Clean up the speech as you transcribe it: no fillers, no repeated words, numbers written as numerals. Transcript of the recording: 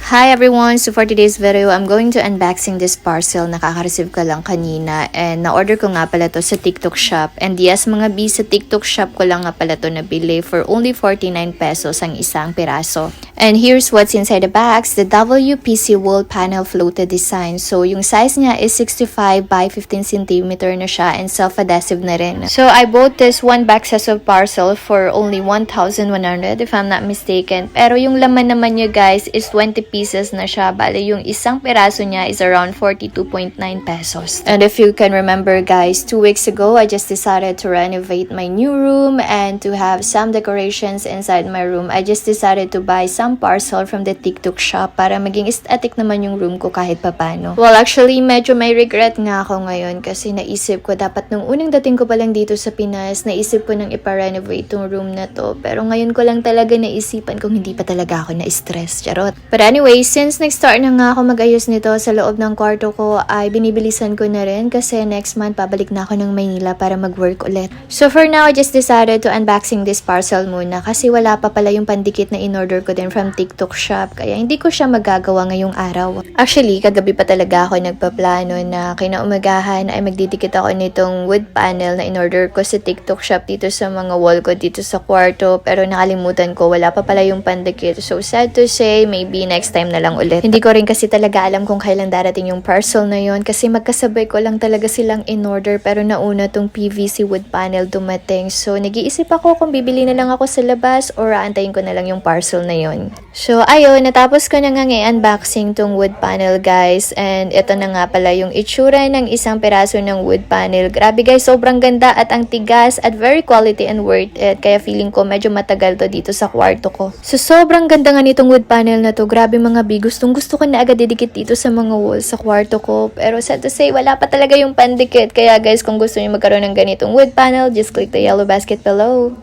Hi everyone! So for today's video, I'm going to unboxing this parcel. Nakaka-receive ka lang kanina and na-order ko nga pala to sa TikTok shop. And yes mga B, sa TikTok shop ko lang nga pala to nabili for only 49 pesos ang isang piraso. And here's what's inside the box, the WPC wall panel floated design. So yung size niya is 65 by 15 cm na siya and self-adhesive na rin. So I bought this one boxes of parcel for only 1,100 if I'm not mistaken. Pero yung laman naman niya guys is 20 pieces na siya. Bale, yung isang peraso niya is around 42.9 pesos. And if you can remember guys, 2 weeks ago, I just decided to renovate my new room and to have some decorations inside my room. I just decided to buy some parcel from the TikTok shop para maging aesthetic naman yung room ko kahit papano. Well, actually, medyo may regret nga ako ngayon kasi naisip ko dapat nung unang dating ko pa lang dito sa Pinas, naisip ko nang ipa-renovate tong room na to. Pero ngayon ko lang talaga naisipan kung hindi pa talaga ako na-stress. Charot. But anyway, since nag-start na nga ako mag-ayos nito sa loob ng kwarto ko, ay binibilisan ko na rin kasi next month pabalik na ako ng Maynila para mag-work ulit. So for now, I just decided to unboxing this parcel muna kasi wala pa pala yung pandikit na in-order ko din from TikTok shop kaya hindi ko siya magagawa ngayong araw. Actually, kagabi pa talaga ako nagpaplano na kinaumagahan ay magdidikit ako nitong wood panel na in-order ko sa TikTok shop dito sa mga wall ko dito sa kwarto pero nakalimutan ko, wala pa pala yung pandikit. So sad to say, maybe next time na lang ulit. Hindi ko rin kasi talaga alam kung kailan darating yung parcel na yon kasi magkasabay ko lang talaga silang in-order pero nauna tong PVC wood panel dumating. So nag-iisip ako kung bibili na lang ako sa labas or aantayin ko na lang yung parcel na yon. So ayun, natapos ko na nga i-unboxing tong wood panel guys and ito na nga pala yung itsura ng isang peraso ng wood panel. Grabe guys, sobrang ganda at ang tigas at very quality and worth it. Kaya feeling ko medyo matagal to dito sa kwarto ko. So sobrang ganda nga nitong wood panel na to. Grabe mga B, gustong gusto ko na agad didikit dito sa mga walls sa kwarto ko. Pero sad to say, wala pa talaga yung pandikit. Kaya guys, kung gusto niyo magkaroon ng ganitong wood panel, just click the yellow basket below.